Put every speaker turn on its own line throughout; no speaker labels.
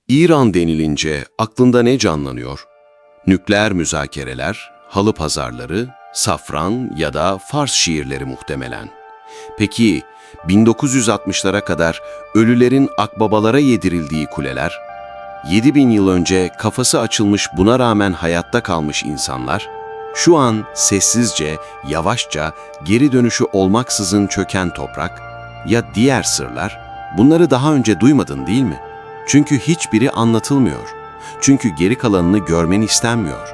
İran denilince aklında ne canlanıyor? Nükleer müzakereler, halı pazarları, safran ya da Fars şiirleri muhtemelen. Peki 1960'lara kadar ölülerin akbabalara yedirildiği kuleler, 7000 yıl önce kafası açılmış buna rağmen hayatta kalmış insanlar, şu an sessizce, yavaşça geri dönüşü olmaksızın çöken toprak, ya diğer sırlar, bunları daha önce duymadın değil mi? Çünkü hiçbiri anlatılmıyor. Çünkü geri kalanını görmen istenmiyor.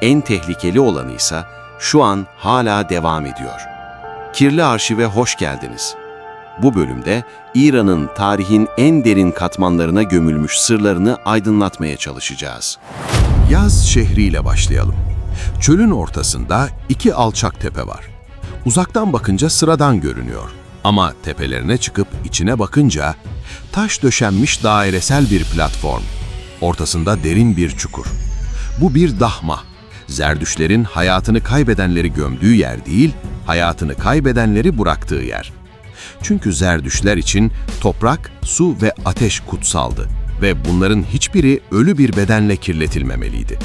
En tehlikeli olanı ise şu an hala devam ediyor. Kirli Arşiv'e hoş geldiniz. Bu bölümde İran'ın tarihin en derin katmanlarına gömülmüş sırlarını aydınlatmaya çalışacağız.
Yaz şehriyle başlayalım. Çölün ortasında iki alçak tepe var. Uzaktan bakınca sıradan görünüyor. Ama tepelerine çıkıp içine bakınca taş döşenmiş dairesel bir platform. Ortasında derin bir çukur. Bu bir dahma. Zerdüşlerin hayatını kaybedenleri gömdüğü yer değil, hayatını kaybedenleri bıraktığı yer. Çünkü Zerdüşler için toprak, su ve ateş kutsaldı ve bunların hiçbiri ölü bir bedenle kirletilmemeliydi.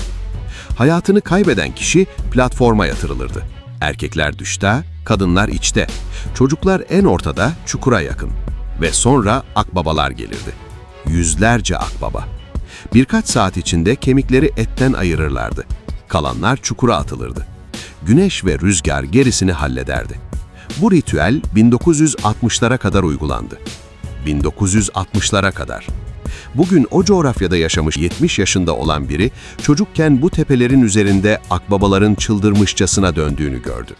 Hayatını kaybeden kişi platforma yatırılırdı. Erkekler düşte, kadınlar içte, çocuklar en ortada çukura yakın. Ve sonra akbabalar gelirdi. Yüzlerce akbaba. Birkaç saat içinde kemikleri etten ayırırlardı. Kalanlar çukura atılırdı. Güneş ve rüzgar gerisini hallederdi. Bu ritüel 1960'lara kadar uygulandı. 1960'lara kadar. Bugün o coğrafyada yaşamış 70 yaşında olan biri, çocukken bu tepelerin üzerinde akbabaların çıldırmışçasına döndüğünü gördü.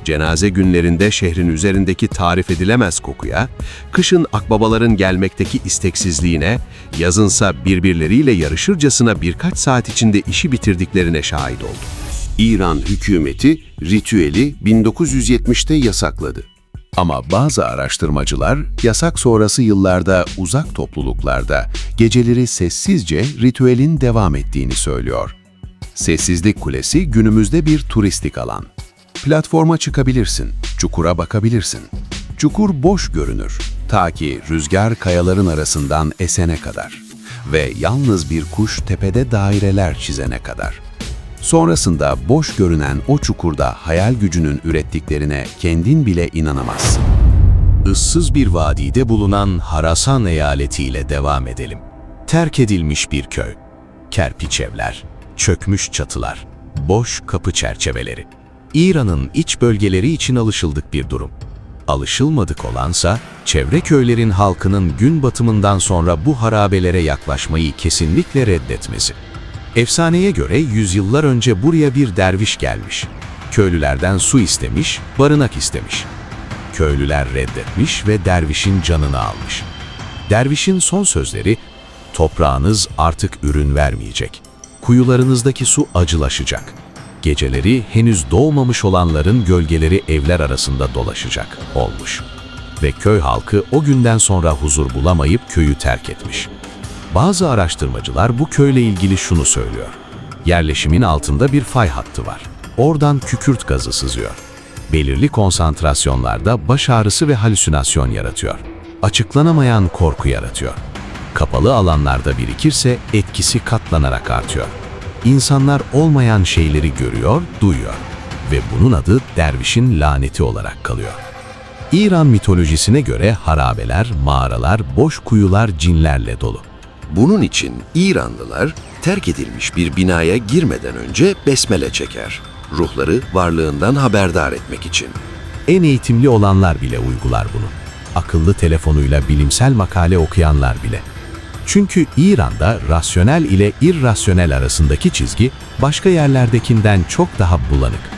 Cenaze günlerinde şehrin üzerindeki tarif edilemez kokuya, kışın akbabaların gelmekteki isteksizliğine, yazınsa birbirleriyle yarışırcasına birkaç saat içinde işi bitirdiklerine şahit oldu.
İran hükümeti ritüeli 1970'te yasakladı.
Ama bazı araştırmacılar, yasak sonrası yıllarda uzak topluluklarda geceleri sessizce ritüelin devam ettiğini söylüyor. Sessizlik Kulesi günümüzde bir turistik alan. Platforma çıkabilirsin, çukura bakabilirsin. Çukur boş görünür, ta ki rüzgar kayaların arasından esene kadar ve yalnız bir kuş tepede daireler çizene kadar. Sonrasında boş görünen o çukurda hayal gücünün ürettiklerine kendin bile inanamazsın. Issız bir vadide bulunan Harasan eyaletiyle devam edelim. Terk edilmiş bir köy. Kerpiç evler, çökmüş çatılar, boş kapı çerçeveleri. İran'ın iç bölgeleri için alışıldık bir durum. Alışılmadık olansa, çevre köylerin halkının gün batımından sonra bu harabelere yaklaşmayı kesinlikle reddetmesi. Efsaneye göre yüzyıllar önce buraya bir derviş gelmiş. Köylülerden su istemiş, barınak istemiş. Köylüler reddetmiş ve dervişin canını almış. Dervişin son sözleri, "Toprağınız artık ürün vermeyecek. Kuyularınızdaki su acılaşacak. Geceleri henüz doğmamış olanların gölgeleri evler arasında dolaşacak" olmuş. Ve köy halkı o günden sonra huzur bulamayıp köyü terk etmiş. Bazı araştırmacılar bu köyle ilgili şunu söylüyor. Yerleşimin altında bir fay hattı var. Oradan kükürt gazı sızıyor. Belirli konsantrasyonlarda baş ağrısı ve halüsinasyon yaratıyor. Açıklanamayan korku yaratıyor. Kapalı alanlarda birikirse etkisi katlanarak artıyor. İnsanlar olmayan şeyleri görüyor, duyuyor ve bunun adı dervişin laneti olarak kalıyor. İran mitolojisine göre harabeler, mağaralar, boş kuyular cinlerle dolu.
Bunun için İranlılar terk edilmiş bir binaya girmeden önce besmele çeker. Ruhları varlığından haberdar etmek için.
En eğitimli olanlar bile uygular bunu. Akıllı telefonuyla bilimsel makale okuyanlar bile. Çünkü İran'da rasyonel ile irrasyonel arasındaki çizgi başka yerlerdekinden çok daha bulanık.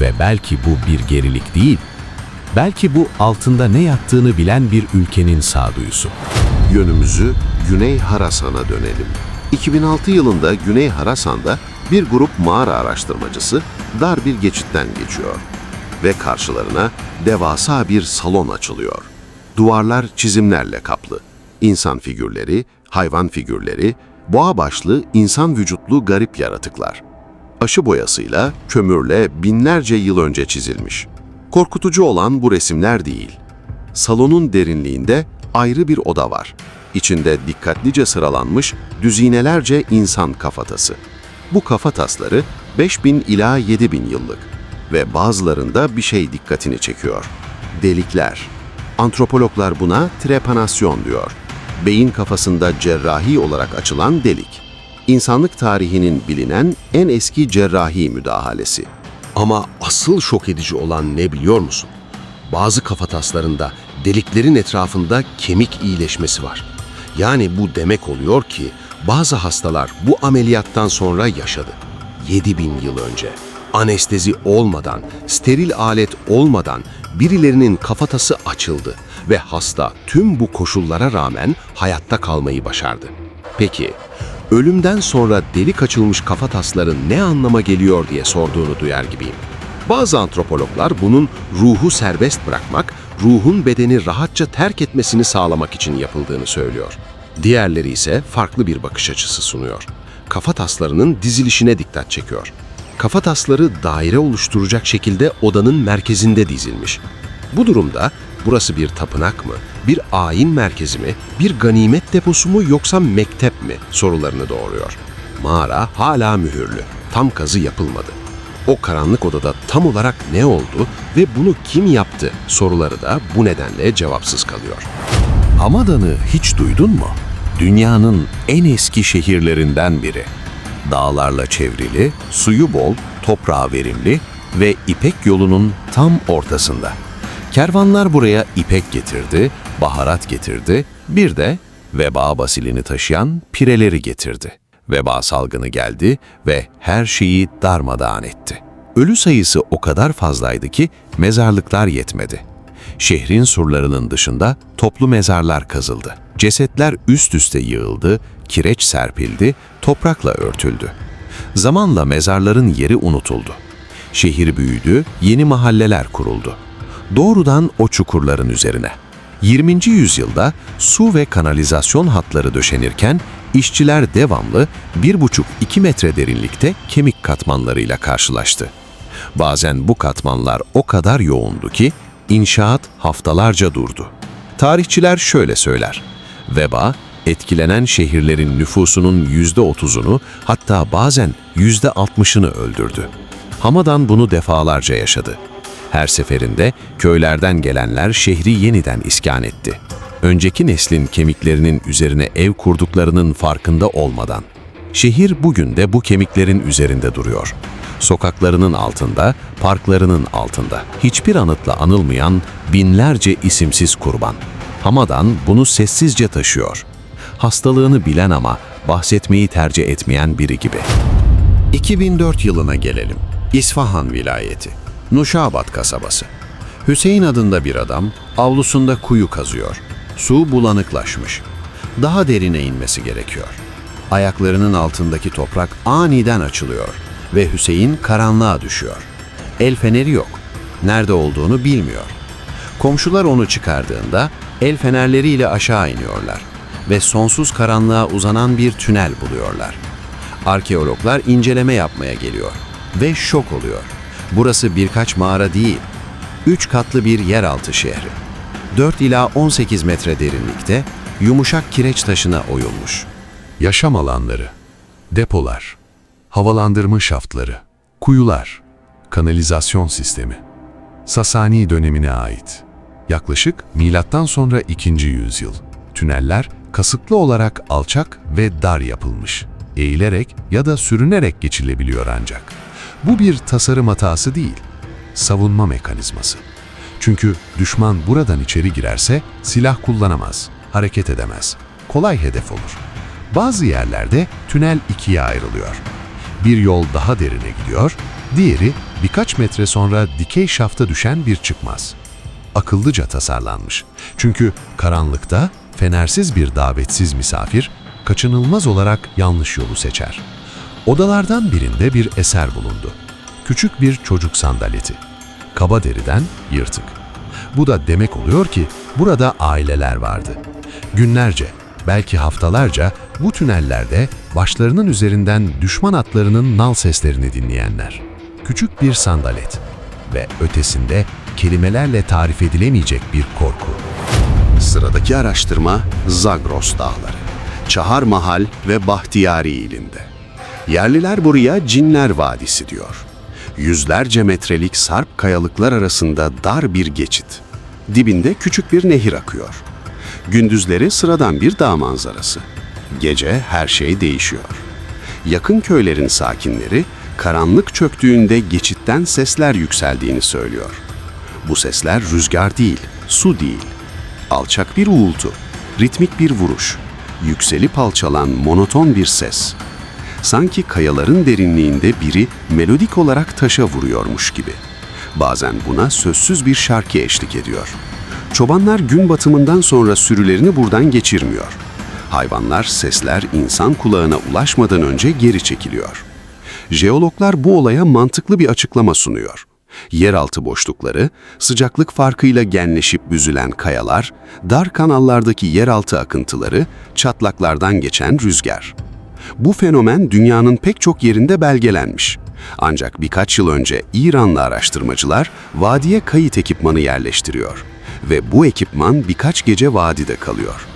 Ve belki bu bir gerilik değil, belki bu altında ne yattığını bilen bir ülkenin sağduyusu.
Yönümüzü Güney Harasan'a dönelim. 2006 yılında Güney Harasan'da bir grup mağara araştırmacısı dar bir geçitten geçiyor. Ve karşılarına devasa bir salon açılıyor. Duvarlar çizimlerle kaplı. İnsan figürleri, hayvan figürleri, boğa başlı insan vücutlu garip yaratıklar. Aşı boyasıyla, kömürle binlerce yıl önce çizilmiş. Korkutucu olan bu resimler değil. Salonun derinliğinde ayrı bir oda var. içinde dikkatlice sıralanmış düzinelerce insan kafatası. Bu kafatasları 5000 ila 7000 yıllık ve bazılarında bir şey dikkatini çekiyor. Delikler. Antropologlar buna trepanasyon diyor. Beyin kafasında cerrahi olarak açılan delik. İnsanlık tarihinin bilinen en eski cerrahi müdahalesi.
Ama asıl şok edici olan ne biliyor musun? Bazı kafataslarında deliklerin etrafında kemik iyileşmesi var. Yani bu demek oluyor ki bazı hastalar bu ameliyattan sonra yaşadı. 7000 yıl önce. Anestezi olmadan, steril alet olmadan birilerinin kafatası açıldı ve hasta tüm bu koşullara rağmen hayatta kalmayı başardı. Peki, ölümden sonra delik açılmış kafatasların ne anlama geliyor diye sorduğunu duyar gibiyim. Bazı antropologlar bunun ruhu serbest bırakmak, ruhun bedeni rahatça terk etmesini sağlamak için yapıldığını söylüyor. Diğerleri ise farklı bir bakış açısı sunuyor. Kafataslarının dizilişine dikkat çekiyor. Kafatasları daire oluşturacak şekilde odanın merkezinde dizilmiş. Bu durumda burası bir tapınak mı, bir ayin merkezi mi, bir ganimet deposu mu yoksa mektep mi sorularını doğuruyor. Mağara hala mühürlü, tam kazı yapılmadı. O karanlık odada tam olarak ne oldu ve bunu kim yaptı soruları da bu nedenle cevapsız kalıyor.
Hamadan'ı hiç duydun mu? Dünyanın en eski şehirlerinden biri. Dağlarla çevrili, suyu bol, toprağı verimli ve İpek yolunun tam ortasında. Kervanlar buraya ipek getirdi, baharat getirdi, bir de veba basilini taşıyan pireleri getirdi. Veba salgını geldi ve her şeyi darmadağın etti. Ölü sayısı o kadar fazlaydı ki mezarlıklar yetmedi. Şehrin surlarının dışında toplu mezarlar kazıldı. Cesetler üst üste yığıldı, kireç serpildi, toprakla örtüldü. Zamanla mezarların yeri unutuldu. Şehir büyüdü, yeni mahalleler kuruldu. Doğrudan o çukurların üzerine. 20. yüzyılda su ve kanalizasyon hatları döşenirken işçiler devamlı 1,5-2 metre derinlikte kemik katmanlarıyla karşılaştı. Bazen bu katmanlar o kadar yoğundu ki inşaat haftalarca durdu. Tarihçiler şöyle söyler: veba, etkilenen şehirlerin nüfusunun %30'unu, hatta bazen %60'ını öldürdü. Hamadan bunu defalarca yaşadı. Her seferinde köylerden gelenler şehri yeniden iskan etti. Önceki neslin kemiklerinin üzerine ev kurduklarının farkında olmadan. Şehir bugün de bu kemiklerin üzerinde duruyor. Sokaklarının altında, parklarının altında hiçbir anıtla anılmayan binlerce isimsiz kurban. Hamadan bunu sessizce taşıyor. Hastalığını bilen ama bahsetmeyi tercih etmeyen biri gibi. 2004 yılına gelelim. İsfahan vilayeti. Nuşabat kasabası. Hüseyin adında bir adam avlusunda kuyu kazıyor. Su bulanıklaşmış. Daha derine inmesi gerekiyor. Ayaklarının altındaki toprak aniden açılıyor ve Hüseyin karanlığa düşüyor. El feneri yok. Nerede olduğunu bilmiyor. Komşular onu çıkardığında el fenerleriyle aşağı iniyorlar ve sonsuz karanlığa uzanan bir tünel buluyorlar. Arkeologlar inceleme yapmaya geliyor ve şok oluyor. Burası birkaç mağara değil, 3 katlı bir yeraltı şehri. 4 ila 18 metre derinlikte yumuşak kireç taşına oyulmuş.
Yaşam alanları, depolar, havalandırma şaftları, kuyular, kanalizasyon sistemi. Sasani dönemine ait. Yaklaşık milattan sonra 2. yüzyıl. Tüneller kasıtlı olarak alçak ve dar yapılmış. Eğilerek ya da sürünerek geçilebiliyor ancak. Bu bir tasarım hatası değil, savunma mekanizması. Çünkü düşman buradan içeri girerse silah kullanamaz, hareket edemez, kolay hedef olur. Bazı yerlerde tünel ikiye ayrılıyor. Bir yol daha derine gidiyor, diğeri birkaç metre sonra dikey şafta düşen bir çıkmaz. Akıllıca tasarlanmış. Çünkü karanlıkta fenersiz bir davetsiz misafir kaçınılmaz olarak yanlış yolu seçer. Odalardan birinde bir eser bulundu. Küçük bir çocuk sandalyeti. Kaba deriden yırtık. Bu da demek oluyor ki burada aileler vardı. Günlerce, belki haftalarca bu tünellerde başlarının üzerinden düşman atlarının nal seslerini dinleyenler. Küçük bir sandalet ve ötesinde kelimelerle tarif edilemeyecek bir korku.
Sıradaki araştırma Zagros Dağları. Çahar Mahal ve Bahtiyari ilinde. Yerliler buraya Cinler Vadisi diyor. Yüzlerce metrelik sarp kayalıklar arasında dar bir geçit. Dibinde küçük bir nehir akıyor. Gündüzleri sıradan bir dağ manzarası. Gece her şey değişiyor. Yakın köylerin sakinleri karanlık çöktüğünde geçitten sesler yükseldiğini söylüyor. Bu sesler rüzgar değil, su değil. Alçak bir uğultu, ritmik bir vuruş, yükselip alçalan monoton bir ses. Sanki kayaların derinliğinde biri melodik olarak taşa vuruyormuş gibi. Bazen buna sözsüz bir şarkı eşlik ediyor. Çobanlar gün batımından sonra sürülerini buradan geçirmiyor. Hayvanlar, sesler insan kulağına ulaşmadan önce geri çekiliyor. Jeologlar bu olaya mantıklı bir açıklama sunuyor. Yeraltı boşlukları, sıcaklık farkıyla genleşip büzülen kayalar, dar kanallardaki yeraltı akıntıları, çatlaklardan geçen rüzgar. Bu fenomen dünyanın pek çok yerinde belgelenmiş. Ancak birkaç yıl önce İranlı araştırmacılar vadiye kayıt ekipmanı yerleştiriyor. Ve bu ekipman birkaç gece vadide kalıyor.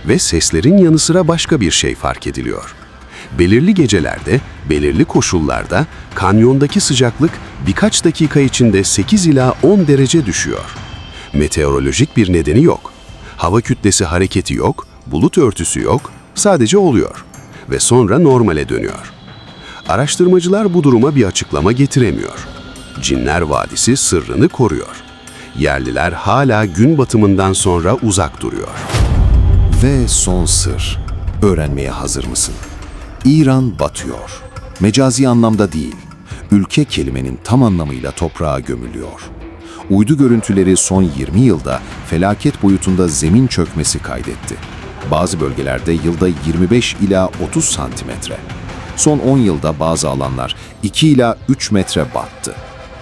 Ve seslerin yanı sıra başka bir şey fark ediliyor. Belirli gecelerde, belirli koşullarda kanyondaki sıcaklık birkaç dakika içinde 8 ila 10 derece düşüyor. Meteorolojik bir nedeni yok. Hava kütlesi hareketi yok, bulut örtüsü yok, sadece oluyor. Ve sonra normale dönüyor. Araştırmacılar bu duruma bir açıklama getiremiyor. Cinler Vadisi sırrını koruyor. Yerliler hala gün batımından sonra uzak duruyor.
Ve son sır. Öğrenmeye hazır mısın? İran batıyor. Mecazi anlamda değil. Ülke kelimenin tam anlamıyla toprağa gömülüyor. Uydu görüntüleri son 20 yılda felaket boyutunda zemin çökmesi kaydetti. Bazı bölgelerde yılda 25 ila 30 santimetre. Son 10 yılda bazı alanlar 2 ila 3 metre battı.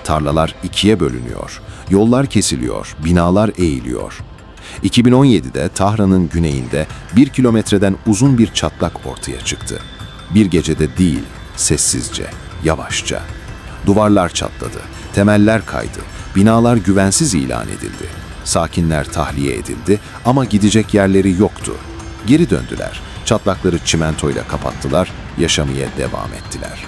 Tarlalar ikiye bölünüyor, yollar kesiliyor, binalar eğiliyor. 2017'de Tahran'ın güneyinde 1 kilometreden uzun bir çatlak ortaya çıktı. Bir gecede değil, sessizce, yavaşça. Duvarlar çatladı, temeller kaydı, binalar güvensiz ilan edildi. Sakinler tahliye edildi ama gidecek yerleri yoktu. Geri döndüler, çatlakları çimentoyla kapattılar, yaşamaya devam ettiler.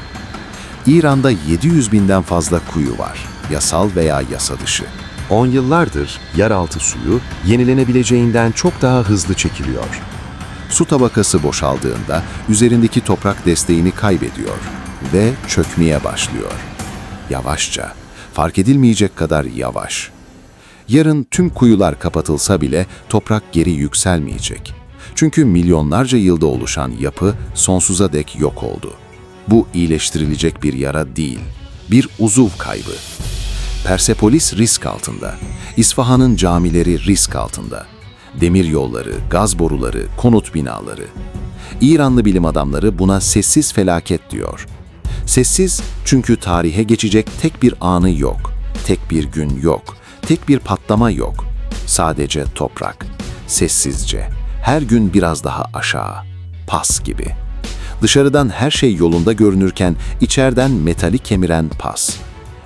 İran'da 700 binden fazla kuyu var, yasal veya yasa dışı.
10 yıllardır yeraltı suyu yenilenebileceğinden çok daha hızlı çekiliyor.
Su tabakası boşaldığında üzerindeki toprak desteğini kaybediyor ve çökmeye başlıyor. Yavaşça, fark edilmeyecek kadar yavaş. Yarın tüm kuyular kapatılsa bile toprak geri yükselmeyecek. Çünkü milyonlarca yılda oluşan yapı sonsuza dek yok oldu. Bu iyileştirilecek bir yara değil, bir uzuv kaybı. Persepolis risk altında, İsfahan'ın camileri risk altında. Demir yolları, gaz boruları, konut binaları. İranlı bilim adamları buna sessiz felaket diyor. Sessiz çünkü tarihe geçecek tek bir anı yok, tek bir gün yok, tek bir patlama yok. Sadece toprak, sessizce, her gün biraz daha aşağı, pas gibi. Dışarıdan her şey yolunda görünürken içeriden metali kemiren pas.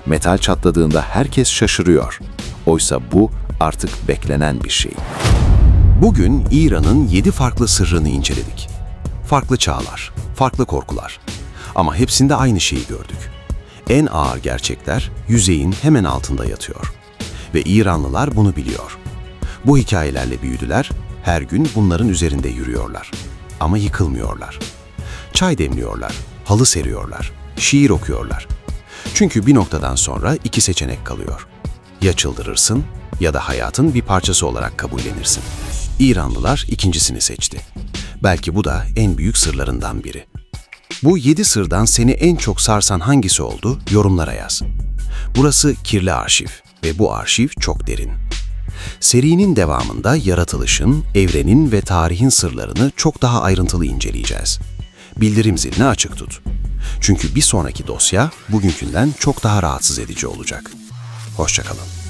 Metal çatladığında herkes şaşırıyor. Oysa bu artık beklenen bir şey.
Bugün İran'ın 7 farklı sırrını inceledik. Farklı çağlar, farklı korkular. Ama hepsinde aynı şeyi gördük. En ağır gerçekler yüzeyin hemen altında yatıyor. Ve İranlılar bunu biliyor. Bu hikayelerle büyüdüler, her gün bunların üzerinde yürüyorlar. Ama yıkılmıyorlar. Çay demliyorlar, halı seriyorlar, şiir okuyorlar. Çünkü bir noktadan sonra 2 seçenek kalıyor. Ya çıldırırsın ya da hayatın bir parçası olarak kabullenirsin. İranlılar ikincisini seçti. Belki bu da en büyük sırlarından biri. Bu 7 sırdan seni en çok sarsan hangisi oldu? Yorumlara yaz. Burası Kirli Arşiv ve bu arşiv çok derin. Serinin devamında yaratılışın, evrenin ve tarihin sırlarını çok daha ayrıntılı inceleyeceğiz. Bildirim zilini açık tut. Çünkü bir sonraki dosya bugünkünden çok daha rahatsız edici olacak. Hoşça kalın.